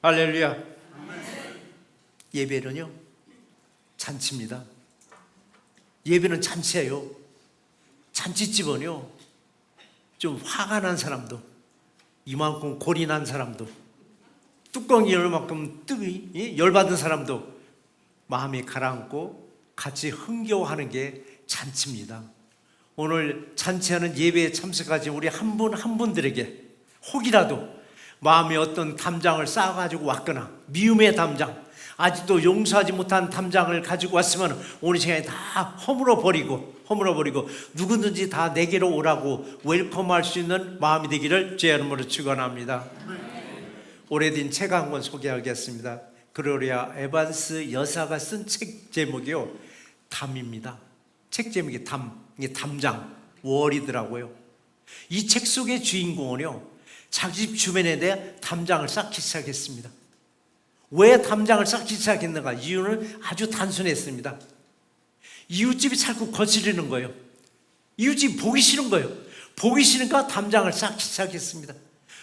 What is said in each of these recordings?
할렐루야. 예배는요 잔치입니다. 예배는 잔치예요. 잔치집은요 좀 화가 난 사람도, 이만큼 골이 난 사람도, 뚜껑이 열만큼 뜨기 열받은 사람도 마음이 가라앉고 같이 흥겨워하는 게 잔치입니다. 오늘 잔치하는 예배에 참석하신 우리 한 분 한 분들에게 혹이라도 마음에 어떤 담장을 쌓아가지고 왔거나 미움의 담장, 아직도 용서하지 못한 담장을 가지고 왔으면 오늘 시간에 다 허물어 버리고 누구든지 다 내게로 오라고 웰컴할 수 있는 마음이 되기를 주의 이름으로 축원합니다. 오래된 책 한 권 소개하겠습니다. 글로리아 에반스 여사가 쓴 책 제목이요 담입니다. 책 제목이 담, 이게 담장, 월이더라고요. 이 책 속의 주인공은요 자기 집 주변에 대해 담장을 쌓기 시작했습니다. 왜 담장을 쌓기 시작했는가? 이유는 아주 단순했습니다. 이웃집이 자꾸 거스르는 거예요. 이웃집이 보기 싫은 거예요. 보기 싫으니까 담장을 쌓기 시작했습니다.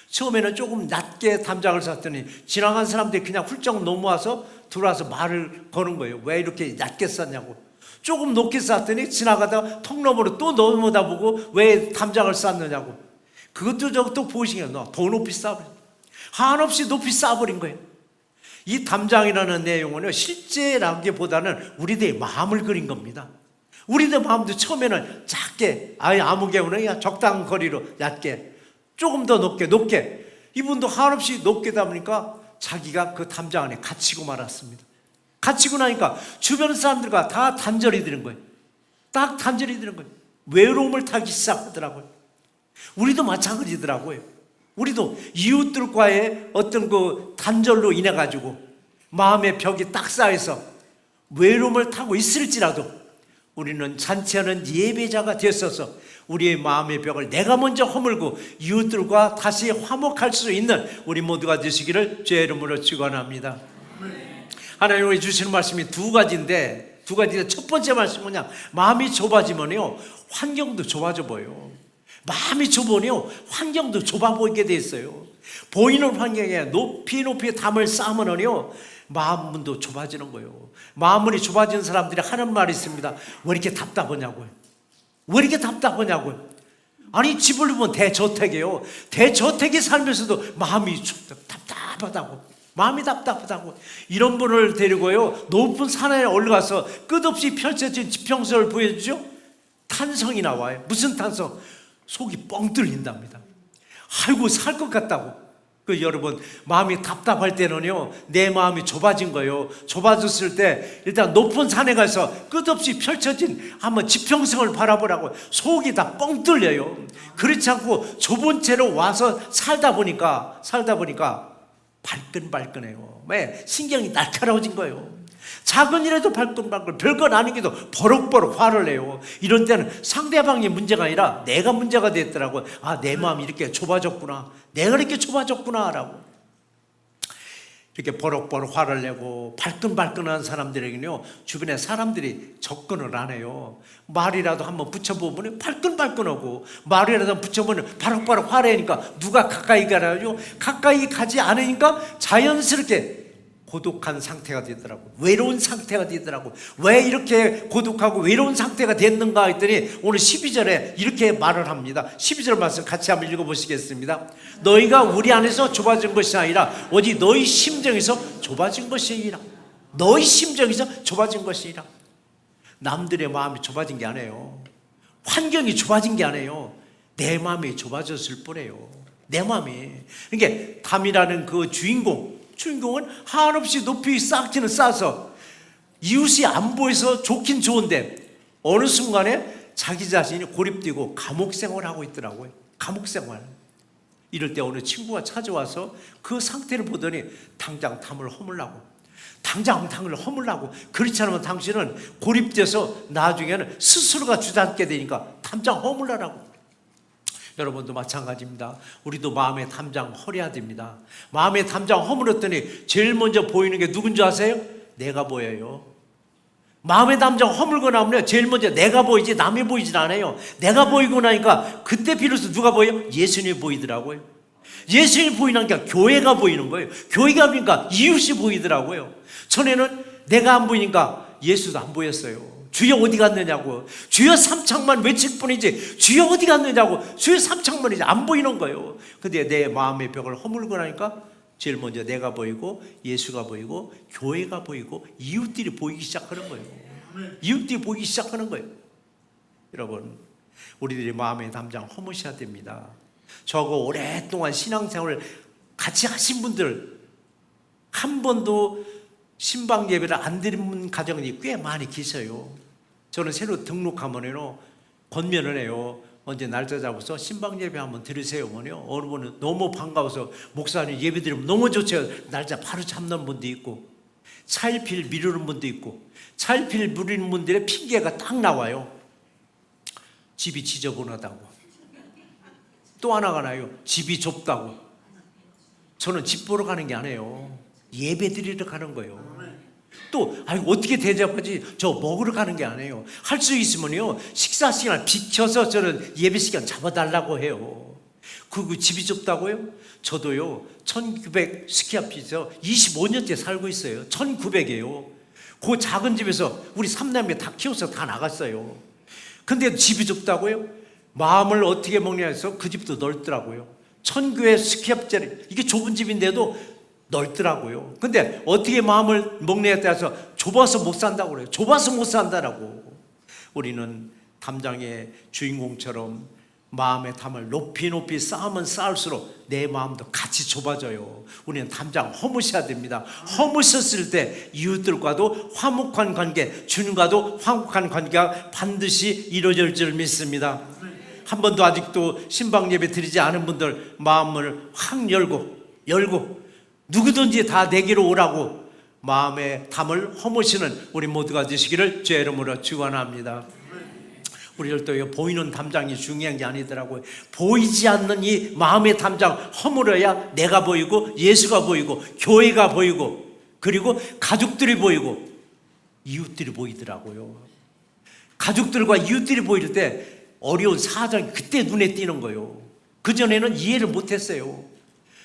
처음에는 조금 낮게 담장을 쌓더니 지나간 사람들이 그냥 훌쩍 넘어와서 들어와서 말을 거는 거예요. 왜 이렇게 낮게 쌓냐고. 조금 높게 쌓더니 지나가다가 통로으로 또 넘어다 보고 왜 담장을 쌓느냐고. 그것도 또 보시면 더 높이 쌓아버린, 한없이 높이 쌓아버린 거예요. 이 담장이라는 내용은요 실제라기보다는 우리들의 마음을 그린 겁니다. 우리들 마음도 처음에는 작게, 아무 경우는 적당한 거리로 얕게, 조금 더 높게 이분도 한없이 높게 다 보니까 자기가 그 담장 안에 갇히고 말았습니다. 갇히고 나니까 주변 사람들과 다 단절이 되는 거예요. 딱 단절이 되는 거예요. 외로움을 타기 시작하더라고요. 우리도 마찬가지더라고요. 우리도 이웃들과의 어떤 그 단절로 인해 가지고 마음의 벽이 딱 쌓여서 외로움을 타고 있을지라도 우리는 잔치하는 예배자가 되었어서 우리의 마음의 벽을 내가 먼저 허물고 이웃들과 다시 화목할 수 있는 우리 모두가 되시기를 주의 이름으로 축원합니다. 하나님이 주시는 말씀이 두 가지인데 첫 번째 말씀은 뭐냐? 마음이 좁아지면요 환경도 좁아져 보여요. 마음이 좁으면요 환경도 좁아 보이게 돼 있어요. 보이는 환경에 높이 담을 쌓으면요 마음문도 좁아지는 거예요. 마음문이 좁아지는 사람들이 하는 말이 있습니다. 왜 이렇게 답답하냐고요. 왜 이렇게 답답하냐고요. 아니 집을 보면 대저택이에요. 대저택에 살면서도 마음이 답답하다고, 마음이 답답하다고. 이런 분을 데리고요 높은 산에 올라가서 끝없이 펼쳐진 지평선을 보여주죠. 탄성이 나와요. 무슨 탄성? 속이 뻥 뚫린답니다. 아이고 살 것 같다고. 여러분 마음이 답답할 때는요 내 마음이 좁아진 거예요. 좁아졌을 때 일단 높은 산에 가서 끝없이 펼쳐진 한번 지평성을 바라보라고. 속이 다 뻥 뚫려요. 그렇지 않고 좁은 채로 와서 살다 보니까 발끈발끈해요. 왜? 신경이 날카로워진 거예요. 작은 일에도 발끈발끈, 별건 아니게도 버럭버럭 화를 내요. 이런 때는 상대방이 문제가 아니라 내가 문제가 됐더라고요. 내 마음이 이렇게 좁아졌구나, 내가 이렇게 좁아졌구나 라고. 이렇게 버럭버럭 화를 내고 발끈발끈한 사람들에게는요 주변에 사람들이 접근을 안 해요. 말이라도 한번 붙여보면 발끈발끈하고, 말이라도 붙여보면 바락바락 화내니까 누가 가까이 가라요? 가까이 가지 않으니까 자연스럽게 고독한 상태가 되더라고. 외로운 상태가 되더라고. 왜 이렇게 고독하고 외로운 상태가 됐는가 했더니 오늘 12절에 이렇게 말을 합니다. 12절 말씀 같이 한번 읽어보시겠습니다. 너희가 우리 안에서 좁아진 것이 아니라 오직 너희 심정에서 좁아진 것이니라. 너희 심정에서 좁아진 것이니라. 남들의 마음이 좁아진 게 아니에요. 환경이 좁아진 게 아니에요. 내 마음이 좁아졌을 뿐이에요. 내 마음이. 그러니까 담이라는 그 주인공은 한없이 높이 쌓기는 쌓아서 이웃이 안 보여서 좋긴 좋은데 어느 순간에 자기 자신이 고립되고 감옥 생활을 하고 있더라고요. 감옥 생활. 이럴 때 어느 친구가 찾아와서 그 상태를 보더니 당장 담을 허물라고. 그렇지 않으면 당신은 고립돼서 나중에는 스스로가 주저앉게 되니까 당장 허물라라고. 여러분도 마찬가지입니다. 우리도 마음의 담장 허려야 됩니다. 마음의 담장 허물었더니 제일 먼저 보이는 게 누군지 아세요? 내가 보여요. 마음의 담장 허물고 나면 제일 먼저 내가 보이지 남이 보이질 않아요. 내가 보이고 나니까 그때 비로소 누가 보여요? 예수님이 보이더라고요. 예수님이 보이는 게 아니라 교회가 보이는 거예요. 교회가 보니까 이웃이 보이더라고요. 전에는 내가 안 보이니까 예수도 안 보였어요. 주여 어디 갔느냐고. 주여 삼창만 외칠 뿐이지 주여 어디 갔느냐고. 주여 삼창만이지 안 보이는 거예요. 근데 내 마음의 벽을 허물고 나니까 제일 먼저 내가 보이고 예수가 보이고 교회가 보이고 이웃들이 보이기 시작하는 거예요. 이웃들이 보이기 시작하는 거예요. 여러분, 우리들이 마음의 담장 허무셔야 됩니다. 저하고 오랫동안 신앙생활을 같이 하신 분들 한 번도 신방 예배를 안 드린 가정이 꽤 많이 계셔요. 저는 새로 등록하면요 권면을 해요. 언제 날짜 잡아서 신방 예배 한번 들으세요. 어느 분은 너무 반가워서 목사님 예배 드리면 너무 좋죠. 날짜 바로 잡는 분도 있고 차일피일 미루는 분도 있고 차일피일 미루는 분들의 핑계가 딱 나와요. 집이 지저분하다고. 또 하나가 나요. 집이 좁다고. 저는 집 보러 가는 게 아니에요. 예배 드리러 가는 거예요. 또 어떻게 대접하지? 저 먹으러 가는 게 아니에요. 할 수 있으면요 식사 시간을 비켜서 저는 예배 시간 잡아달라고 해요. 그 집이 좁다고요? 저도요 1900 스퀘어핏에서 25년째 살고 있어요. 1900이에요. 그 작은 집에서 우리 3남매 다 키워서 다 나갔어요. 근데 집이 좁다고요? 마음을 어떻게 먹냐 해서 그 집도 넓더라고요. 1900 스퀘어핏짜리 이게 좁은 집인데도 넓더라고요. 근데 어떻게 마음을 먹느냐에 따라서 좁아서 못 산다고 그래요. 좁아서 못 산다라고. 우리는 담장의 주인공처럼 마음의 담을 높이 높이 쌓으면 쌓을수록 내 마음도 같이 좁아져요. 우리는 담장 허무셔야 됩니다. 허무셨을 때 이웃들과도 화목한 관계, 주님과도 화목한 관계가 반드시 이루어질 줄 믿습니다. 한 번도 아직도 신방 예배 드리지 않은 분들 마음을 확 열고 누구든지 다 내게로 오라고 마음의 담을 허무시는 우리 모두가 되시기를 주의 이름으로 축원합니다. 우리들도 보이는 담장이 중요한 게 아니더라고요. 보이지 않는 이 마음의 담장 허물어야 내가 보이고 예수가 보이고 교회가 보이고 그리고 가족들이 보이고 이웃들이 보이더라고요. 가족들과 이웃들이 보일 때 어려운 사정이 그때 눈에 띄는 거예요. 그전에는 이해를 못했어요.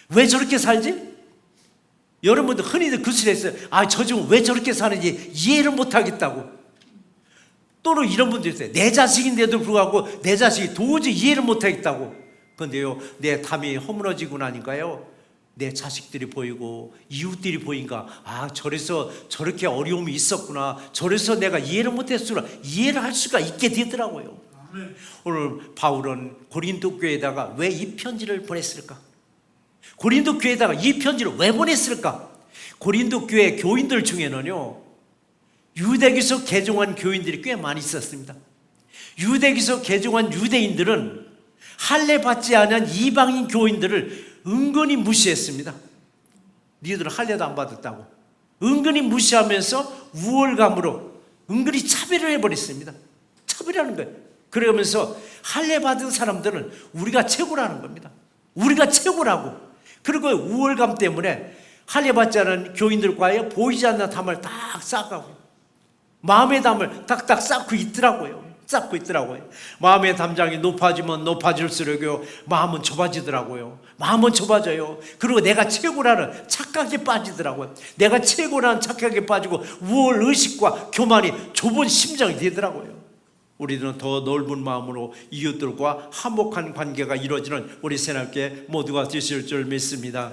왜 저렇게 살지? 여러분들 흔히들 그 소리 했어요. 저 지금 왜 저렇게 사는지 이해를 못하겠다고. 또는 이런 분들이 있어요. 내 자식인데도 불구하고 내 자식이 도저히 이해를 못하겠다고. 그런데요 내 담이 허물어지고 나니까요 내 자식들이 보이고 이웃들이 보니까 저래서 저렇게 어려움이 있었구나. 저래서 내가 이해를 못했으나 이해를 할 수가 있게 되더라고요. 오늘 바울은 고린도 교회에다가 왜 이 편지를 보냈을까? 고린도 교회에다가 이 편지를 왜 보냈을까? 고린도 교회 교인들 중에는요 유대교에서 개종한 교인들이 꽤 많이 있었습니다. 유대교에서 개종한 유대인들은 할례 받지 않은 이방인 교인들을 은근히 무시했습니다. 니들은 할례도 안 받았다고 은근히 무시하면서 우월감으로 은근히 차별을 해버렸습니다. 차별하는 거예요. 그러면서 할례 받은 사람들은 우리가 최고라는 겁니다. 우리가 최고라고. 그리고 우월감 때문에 할례 받지 않은 교인들과의 보이지 않는 담을 딱 쌓아가고 마음의 담을 딱딱 쌓고 있더라고요. 마음의 담장이 높아지면 높아질수록요 마음은 좁아지더라고요. 마음은 좁아져요. 그리고 내가 최고라는 착각에 빠지더라고요. 내가 최고라는 착각에 빠지고 우월 의식과 교만이 좁은 심정이 되더라고요. 우리는 더 넓은 마음으로 이웃들과 화목한 관계가 이루어지는 우리 새날께 모두가 되실 줄 믿습니다.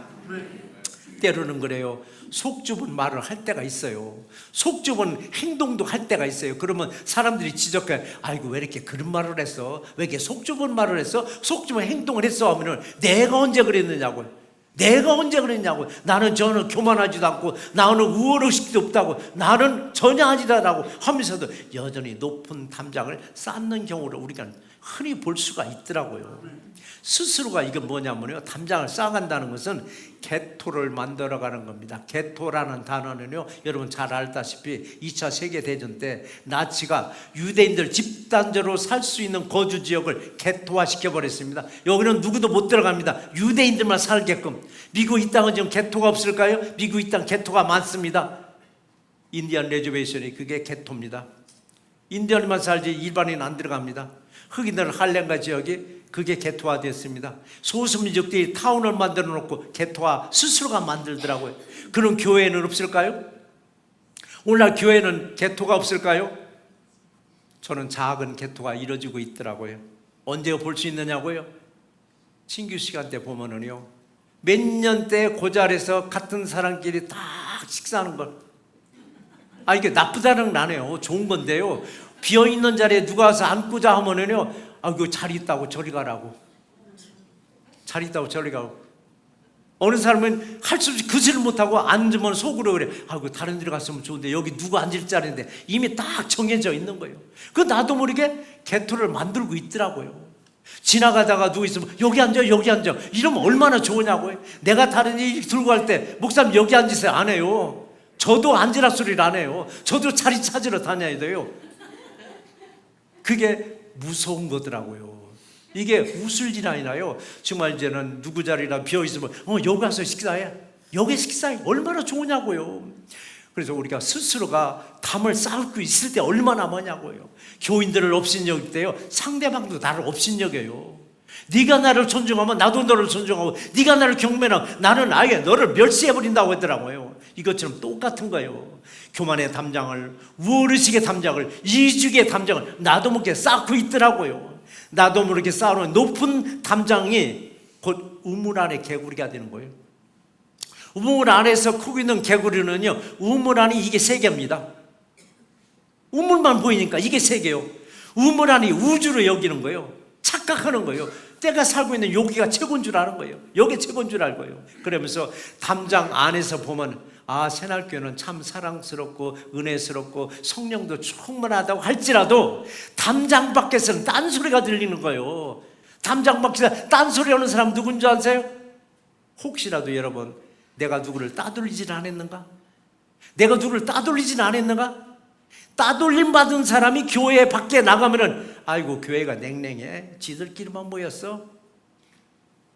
때로는 그래요. 속 좁은 말을 할 때가 있어요. 속 좁은 행동도 할 때가 있어요. 그러면 사람들이 지적해. 아이고 왜 이렇게 그런 말을 했어? 왜 이렇게 속 좁은 말을 했어? 속 좁은 행동을 했어? 하면은 내가 언제 그랬느냐고요. 내가 언제 그랬냐고. 나는 저는 교만하지도 않고 나는 우월의식도 없다고 나는 전혀 아니다라고 하면서도 여전히 높은 담장을 쌓는 경우를 우리가 흔히 볼 수가 있더라고요. 스스로가 이게 뭐냐면요 담장을 쌓아간다는 것은 개토를 만들어가는 겁니다. 개토라는 단어는요 여러분 잘 알다시피 2차 세계대전 때 나치가 유대인들 집단적으로 살 수 있는 거주 지역을 개토화시켜버렸습니다. 여기는 누구도 못 들어갑니다. 유대인들만 살게끔. 미국 이 땅은 지금 개토가 없을까요? 미국 이 땅 개토가 많습니다. 인디언 레저베이션이 그게 개토입니다. 인디언만 살지 일반인은 안 들어갑니다. 흑인들 할렘가 지역이 그게 개토화됐습니다. 소수민족들이 타운을 만들어 놓고 개토화 스스로가 만들더라고요. 그런 교회는 없을까요? 오늘날 교회는 개토가 없을까요? 저는 작은 개토가 이루어지고 있더라고요. 언제 볼 수 있느냐고요? 신규 시간 때 보면은요, 몇 년대 그 자리에서 같은 사람끼리 딱 식사하는 걸. 이게 나쁘다는 건 아니에요. 좋은 건데요, 비어있는 자리에 누가 와서 앉고자 하면은요, 그 자리 있다고 저리 가라고. 자리 있다고 저리 가고. 어느 사람은 할 수 없이 그지를 못하고 앉으면 속으로 그래. 다른 데로 갔으면 좋은데 여기 누구 앉을 자리인데 이미 딱 정해져 있는 거예요. 그 나도 모르게 개토를 만들고 있더라고요. 지나가다가 누구 있으면 여기 앉아 여기 앉아 이러면 얼마나 좋으냐고요. 내가 다른 일 들고 갈 때 목사님 여기 앉으세요 안 해요. 저도 앉으라 소리를 안 해요. 저도 자리 찾으러 다녀야 돼요. 그게 무서운 거더라고요. 이게 웃을 일 아니라요, 정말 이제는 누구 자리나 비어있으면 여기 가서 식사해, 여기 식사해, 얼마나 좋으냐고요. 그래서 우리가 스스로가 담을 쌓고 있을 때 얼마나 많냐고요. 교인들을 업신여길 때요, 상대방도 나를 업신여겨요. 네가 나를 존중하면 나도 너를 존중하고, 네가 나를 경멸하면 나는 아예 너를 멸시해버린다고 했더라고요. 이것처럼 똑같은 거예요. 교만의 담장을, 우월의식의 담장을, 이주기의 담장을 나도 모르게 쌓고 있더라고요. 나도 모르게 쌓아놓은 높은 담장이 곧 우물 안에 개구리가 되는 거예요. 우물 안에서 크고 있는 개구리는요, 우물 안이 이게 세계입니다. 우물만 보이니까 이게 세계요. 우물 안이 우주로 여기는 거예요. 착각하는 거예요. 내가 살고 있는 여기가 최고인 줄 아는 거예요. 여기 최고인 줄 알고요. 그러면서 담장 안에서 보면 새날교회는 참 사랑스럽고 은혜스럽고 성령도 충만하다고 할지라도 담장 밖에서는 딴소리가 들리는 거예요. 담장 밖에서 딴소리 하는 사람 누군지 아세요? 혹시라도 여러분, 내가 누구를 따돌리진 않았는가? 내가 누구를 따돌리진 않았는가? 따돌림 받은 사람이 교회 밖에 나가면은 교회가 냉랭해, 지들끼리만 모였어.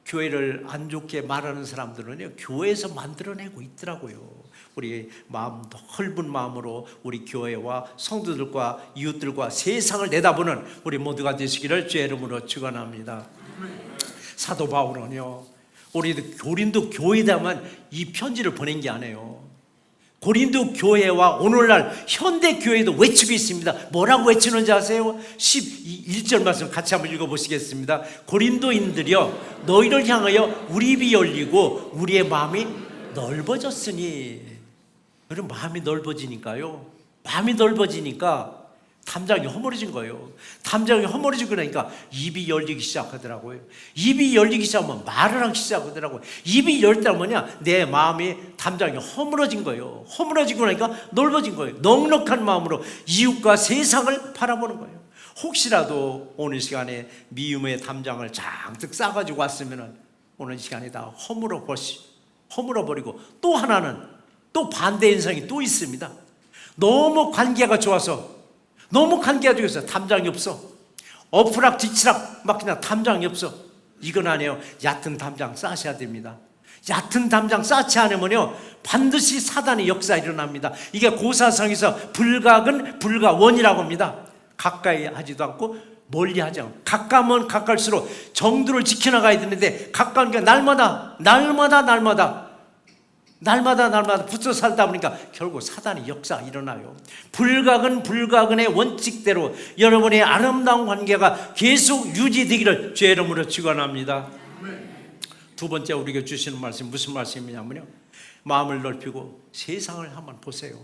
교회를 안 좋게 말하는 사람들은요, 교회에서 만들어내고 있더라고요. 우리 마음도 헐은 마음으로 우리 교회와 성도들과 이웃들과 세상을 내다보는 우리 모두가 되시기를 주의 이름으로 축원합니다. 사도 바울은요, 우리 고린도 교회에다만 이 편지를 보낸 게 아니에요. 고린도 교회와 오늘날 현대 교회도 외치고 있습니다. 뭐라고 외치는지 아세요? 11절 말씀 같이 한번 읽어보시겠습니다. 고린도인들이여, 너희를 향하여 우리 입이 열리고 우리의 마음이 넓어졌으니. 여러분, 마음이 넓어지니까요, 마음이 넓어지니까 담장이 허물어진 거예요. 담장이 허물어지고 나니까 입이 열리기 시작하더라고요. 입이 열리기 시작하면 말을 하기 시작하더라고요. 입이 열 때는 뭐냐? 내 마음이 담장이 허물어진 거예요. 허물어지고 나니까 넓어진 거예요. 넉넉한 마음으로 이웃과 세상을 바라보는 거예요. 혹시라도 오늘 시간에 미움의 담장을 잔뜩 싸가지고 왔으면 오늘 시간에 다 허물어버리고, 또 하나는 또 반대 인상이 또 있습니다. 너무 관계가 좋아서, 너무 관계가 좋아서 담장이 없어. 엎으락 뒤치락 막 그냥 담장이 없어. 이건 아니에요. 얕은 담장 쌓으셔야 됩니다. 얕은 담장 쌓지 않으면요, 반드시 사단의 역사 일어납니다. 이게 고사성에서 불각은 불가원이라고 합니다. 가까이 하지도 않고 멀리 하지 않고, 가까우면 가까울수록 정도를 지켜나가야 되는데, 가까운 게 날마다 붙어 살다 보니까 결국 사단의 역사가 일어나요. 불가근 불가근의 원칙대로 여러분의 아름다운 관계가 계속 유지되기를 주의 이름으로 축원합니다. 두 번째 우리에게 주시는 말씀, 무슨 말씀이냐면요, 마음을 넓히고 세상을 한번 보세요.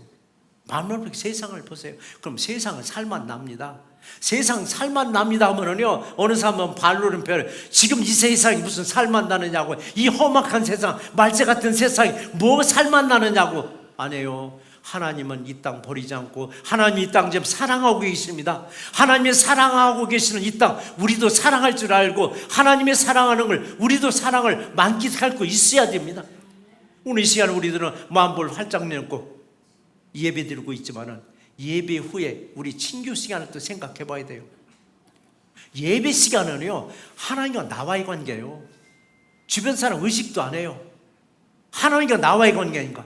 마음을 넓히고 세상을 보세요. 그럼 세상은 살만 납니다. 세상 살만 납니다 하면은요, 어느 사람은 발로는 지금 이 세상이 무슨 살만 나느냐고, 이 험악한 세상, 말재 같은 세상이 뭐 살만 나느냐고. 아니에요. 하나님은 이 땅 버리지 않고 하나님이 이 땅 지금 사랑하고 계십니다. 하나님이 사랑하고 계시는 이 땅 우리도 사랑할 줄 알고, 하나님의 사랑하는 걸 우리도 사랑을 만끽할 거 있어야 됩니다. 오늘 이 시간에 우리들은 마음볼 활짝 열고 예배 드리고 있지만은, 예배 후에 우리 친교 시간을 또 생각해 봐야 돼요. 예배 시간은요, 하나님과 나와의 관계예요. 주변 사람 의식도 안 해요. 하나님과 나와의 관계니까.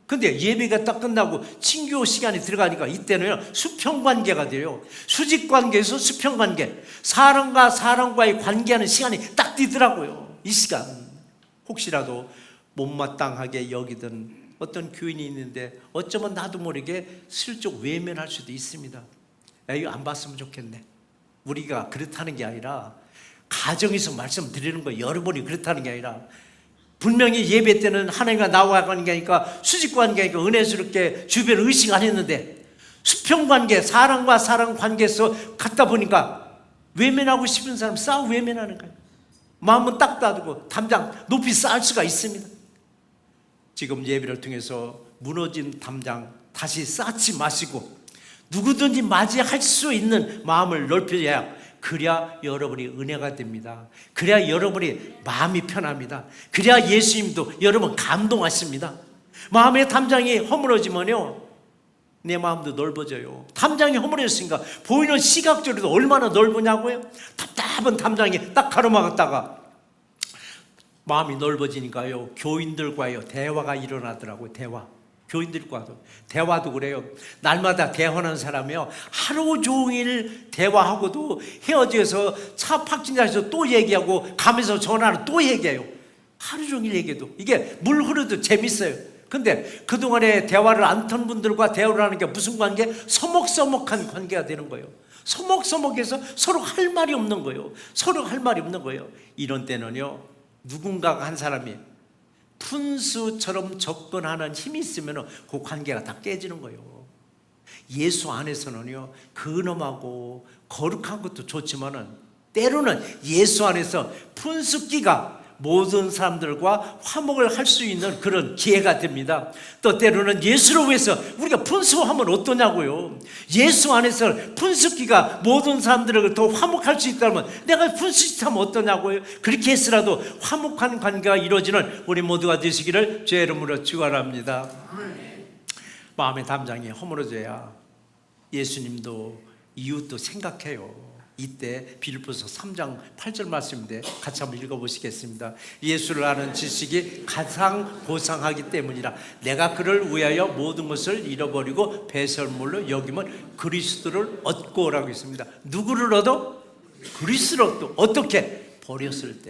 근데 예배가 딱 끝나고 친교 시간이 들어가니까 이때는 수평관계가 돼요. 수직관계에서 수평관계, 사람과 사람과의 관계하는 시간이 딱 뛰더라고요. 이 시간 혹시라도 못마땅하게 여기던 어떤 교인이 있는데 어쩌면 나도 모르게 슬쩍 외면할 수도 있습니다. 야, 이거 안 봤으면 좋겠네. 우리가 그렇다는 게 아니라, 가정에서 말씀드리는 거 여러분이 그렇다는 게 아니라, 분명히 예배 때는 하나님과 나와 관계니까 수직관계니까 은혜스럽게 주변 의식 안 했는데, 수평관계, 사람과 사람 관계에서 갔다 보니까 외면하고 싶은 사람 싸우 외면하는 거예요. 마음은 딱 닫고 담장 높이 쌓을 수가 있습니다. 지금 예배를 통해서 무너진 담장 다시 쌓지 마시고 누구든지 맞이할 수 있는 마음을 넓혀야, 그래야 여러분이 은혜가 됩니다. 그래야 여러분이 마음이 편합니다. 그래야 예수님도 여러분 감동하십니다. 마음의 담장이 허물어지면요, 내 마음도 넓어져요. 담장이 허물어졌으니까 보이는 시각적으로도 얼마나 넓으냐고요. 답답한 담장이 딱 가로막았다가 마음이 넓어지니까요, 교인들과요 대화가 일어나더라고요. 교인들과도 대화도 그래요. 날마다 대화하는 사람이요, 하루 종일 대화하고도 헤어져서 차 파킹장에서 또 얘기하고 가면서 전화로 또 얘기해요. 하루 종일 얘기해도 이게 물 흐르듯 재밌어요. 근데 그동안에 대화를 안 턴 분들과 대화를 하는 게 무슨 관계? 서먹서먹한 관계가 되는 거예요. 서먹서먹해서 서로 할 말이 없는 거예요. 이런 때는요, 누군가가 한 사람이 푼수처럼 접근하는 힘이 있으면 그 관계가 다 깨지는 거예요. 예수 안에서는요, 근엄하고 거룩한 것도 좋지만은 때로는 예수 안에서 푼수기가 모든 사람들과 화목을 할 수 있는 그런 기회가 됩니다. 또 때로는 예수를 위해서 우리가 분수하면 어떠냐고요. 예수 안에서 분수기가 모든 사람들을 더 화목할 수 있다면 내가 분수하면 어떠냐고요. 그렇게 해서라도 화목한 관계가 이루어지는 우리 모두가 되시기를 주의 이름으로 축원합니다. 마음의 담장이 허물어져야 예수님도 이웃도 생각해요. 이때 빌립보서 3장 8절 말씀인데 같이 한번 읽어보시겠습니다. 예수를 아는 지식이 가장 고상하기 때문이라 내가 그를 위하여 모든 것을 잃어버리고 배설물로 여기면 그리스도를 얻고라고 했습니다. 누구를 얻어? 그리스도를 얻고. 어떻게? 버렸을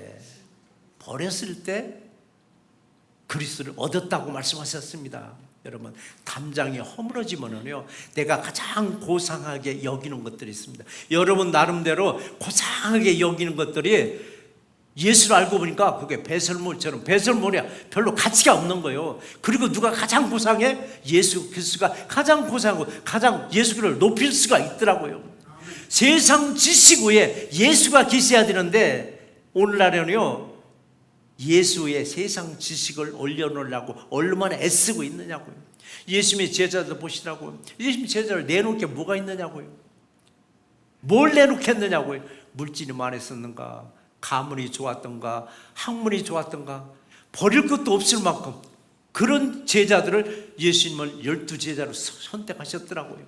때 그리스도를 얻었다고 말씀하셨습니다. 여러분, 담장이 허물어지면은요, 내가 가장 고상하게 여기는 것들이 있습니다. 여러분 나름대로 고상하게 여기는 것들이 예수를 알고 보니까 그게 배설물처럼, 배설물이야 별로 가치가 없는 거예요. 그리고 누가 가장 고상해? 예수 그리스도가 가장 고상하고 가장 예수를 높일 수가 있더라고요. 세상 지식 위에 예수가 계셔야 되는데 오늘날에는요, 예수의 세상 지식을 올려놓으려고 얼마나 애쓰고 있느냐고요. 예수님의 제자들 보시라고요. 예수님의 제자를 내놓을 게 뭐가 있느냐고요. 뭘 내놓겠느냐고요. 물질이 많았었는가, 가문이 좋았던가, 학문이 좋았던가, 버릴 것도 없을 만큼 그런 제자들을 예수님을 12제자로 선택하셨더라고요.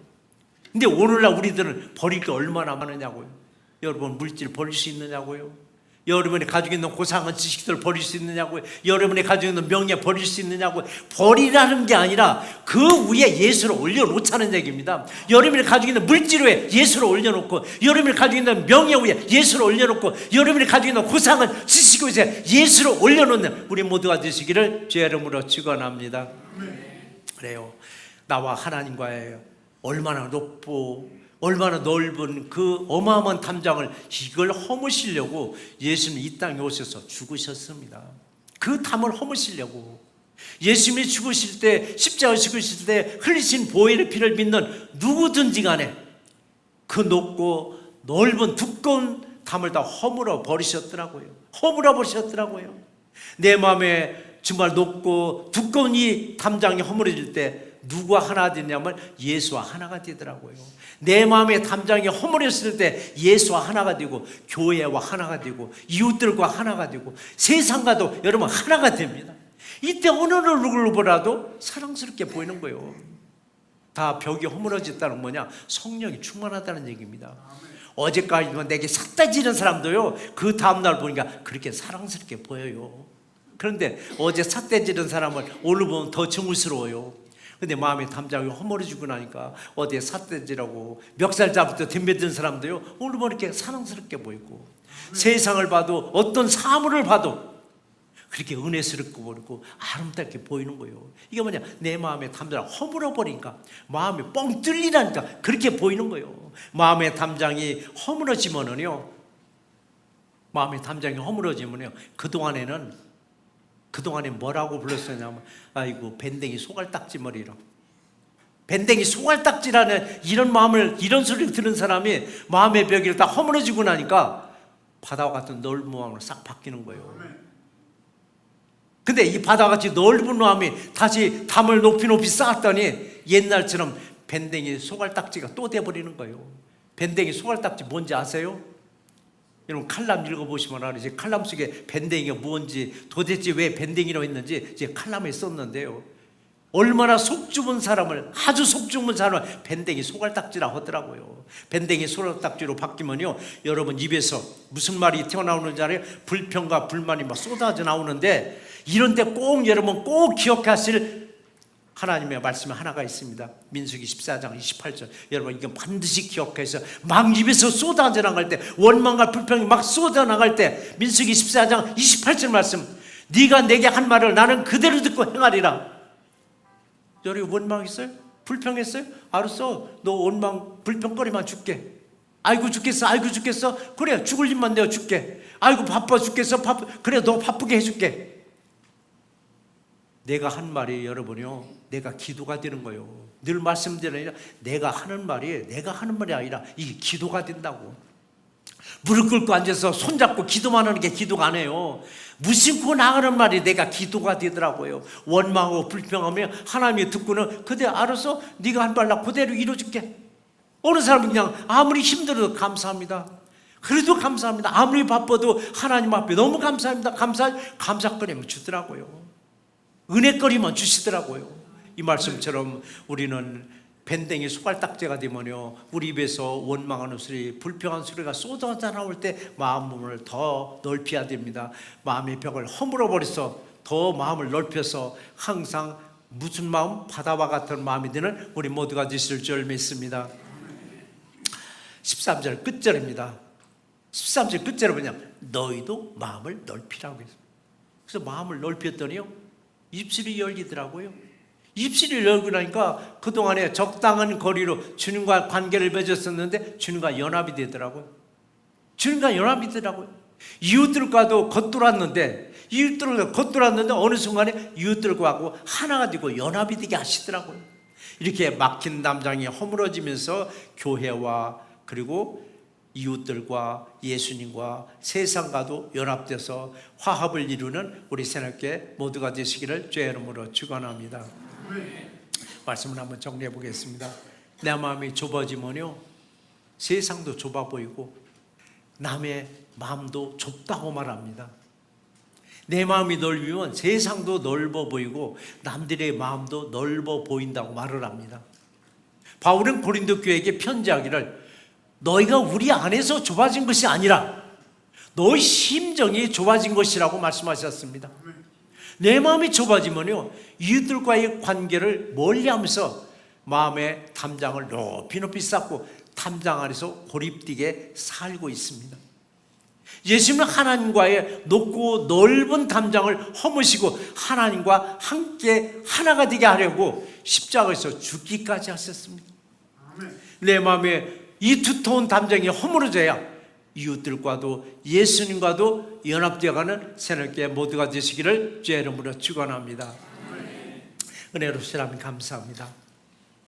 근데 오늘날 우리들은 버릴 게 얼마나 많으냐고요. 여러분, 물질 버릴 수 있느냐고요. 여러분이 가지고 있는 고상한 지식들을 버릴 수 있느냐고요. 여러분이 가지고 있는 명예 버릴 수 있느냐고요. 버리라는 게 아니라 그 위에 예수를 올려놓자는 얘기입니다. 여러분이 가지고 있는 물질 위에 예수를 올려놓고, 여러분이 가지고 있는 명예 위에 예수를 올려놓고, 여러분이 가지고 있는 고상한 지식 위에 예수를 올려놓는 우리 모두가 되시기를 주의 이름으로 축원합니다. 그래요. 나와 하나님과의 얼마나 높고 얼마나 넓은 그 어마어마한 담장을 이걸 허무시려고 예수님이 이 땅에 오셔서 죽으셨습니다. 그 담을 허무시려고. 예수님이 죽으실 때, 십자가에 죽으실 때 흘리신 보혈의 피를 믿는 누구든지 간에 그 높고 넓은 두꺼운 담을 다 허물어 버리셨더라고요. 내 마음에 정말 높고 두꺼운 이 담장이 허물어질 때 누가 하나 되냐면 예수와 하나가 되더라고요. 내 마음의 담장이 허물었을 때 예수와 하나가 되고, 교회와 하나가 되고, 이웃들과 하나가 되고, 세상과도 여러분 하나가 됩니다. 이때 어느 누구를 보라도 사랑스럽게 보이는 거예요. 다 벽이 허물어졌다는 뭐냐? 성령이 충만하다는 얘기입니다. 어제까지만 내게 삿다지는 사람도요, 그 다음날 보니까 그렇게 사랑스럽게 보여요. 그런데 어제 삿대지른 사람을 오늘 보면 더 정을스러워요. 근데 마음의 담장이 허물어지고 나니까 어디에 삿대질하고 멱살잡부터 덤벼든 사람도요, 오늘 보면 이렇게 사랑스럽게 보이고, 세상을 봐도 어떤 사물을 봐도 그렇게 은혜스럽고 보이고 아름답게 보이는 거예요. 이게 뭐냐, 내 마음의 담장을 허물어버리니까, 마음이 뻥 뚫리라니까 그렇게 보이는 거예요. 마음의 담장이 허물어지면은요, 마음의 담장이 허물어지면요, 그동안에 뭐라고 불렀었냐면, 아이고 밴댕이 소갈딱지머리라고. 밴댕이 소갈딱지라는 이런 소리를 들은 사람이 마음의 벽이 다 허물어지고 나니까 바다와 같은 넓은 마음으로 싹 바뀌는 거예요. 근데 이 바다같이 넓은 마음이 다시 담을 높이 쌓았더니 옛날처럼 밴댕이 소갈딱지가 또 돼버리는 거예요. 밴댕이 소갈딱지 뭔지 아세요? 여러분 칼럼 읽어보시면 알아요. 칼럼 속에 밴댕이가 뭔지, 도대체 왜 밴댕이라고 했는지 이제 칼럼에 썼는데요, 얼마나 속 좁은 사람을, 아주 속 좁은 사람을 밴댕이 소갈딱지라고 하더라고요. 밴댕이 소갈딱지로 바뀌면요, 여러분 입에서 무슨 말이 튀어나오는지 알아요? 불평과 불만이 막 쏟아져 나오는데, 이런데 꼭 여러분 꼭 기억하실 하나님의 말씀이 하나가 있습니다. 민수기 14장 28절. 여러분 이건 반드시 기억해서, 막 입에서 쏟아져 나갈 때, 원망과 불평이 막 쏟아 나갈 때, 민수기 14장 28절 말씀, 네가 내게 한 말을 나는 그대로 듣고 행하리라. 여러분 원망했어요? 불평했어요? 알았어, 너 원망 불평거리만 줄게. 아이고 죽겠어, 아이고 죽겠어. 그래, 죽을 일만 내어 줄게. 아이고 바빠 죽겠어, 그래 너 바쁘게 해줄게. 내가 한 말이 여러분요, 내가 기도가 되는 거예요. 늘 말씀드리는, 내가 하는 말이 아니라 이게 기도가 된다고. 무릎 꿇고 앉아서 손잡고 기도만 하는 게 기도가 아니에요. 무심코 나가는 말이 내가 기도가 되더라고요. 원망하고 불평하며 하나님이 듣고는, 그대 알아서 네가 한 말 나 그대로 이뤄줄게. 어느 사람은 그냥 아무리 힘들어도 감사합니다. 그래도 감사합니다. 아무리 바빠도 하나님 앞에 너무 감사합니다. 감사거리면 주더라고요. 은혜거리만 주시더라고요. 이 말씀처럼 우리는 밴댕이 소갈딱지가 되면요, 우리 입에서 원망하는 소리, 불평한 소리가 쏟아져 나올 때 마음을 더 넓혀야 됩니다. 마음의 벽을 허물어버려서 더 마음을 넓혀서 항상 무슨 마음? 바다와 같은 마음이 되는 우리 모두가 되실 줄 믿습니다. 13절 끝절입니다. 13절 끝절은 뭐냐면 너희도 마음을 넓히라고 했어요. 그래서 마음을 넓혔더니요, 입술이 열리더라고요. 입술이 열고 나니까 그동안에 적당한 거리로 주님과 관계를 맺었었는데 주님과 연합이 되더라고요. 주님과 연합이 되더라고요. 이웃들과도 겉돌았는데 어느 순간에 이웃들과하고 하나가 되고 연합이 되게 하시더라고요. 이렇게 막힌 담장이 허물어지면서 교회와 그리고 이웃들과 예수님과 세상과도 연합돼서 화합을 이루는 우리 새롭게 모두가 되시기를 주의 이름으로 축원합니다. 말씀을 한번 정리해 보겠습니다. 내 마음이 좁아지면요, 세상도 좁아 보이고 남의 마음도 좁다고 말합니다. 내 마음이 넓으면 세상도 넓어 보이고 남들의 마음도 넓어 보인다고 말을 합니다. 바울은 고린도 교회에게 편지하기를, 너희가 우리 안에서 좁아진 것이 아니라 너희 심정이 좁아진 것이라고 말씀하셨습니다. 내 마음이 좁아지면요, 이웃들과의 관계를 멀리하면서 마음의 담장을 높이 쌓고 담장 안에서 고립되게 살고 있습니다. 예수님은 하나님과의 높고 넓은 담장을 허무시고 하나님과 함께 하나가 되게 하려고 십자가에서 죽기까지 하셨습니다. 내 마음에 이 두터운 담장이 허물어져야 이웃들과도 예수님과도 연합되어가는 새롭게 모두가 되시기를 주의 이름으로 축원합니다. 은혜롭신 하나님 감사합니다.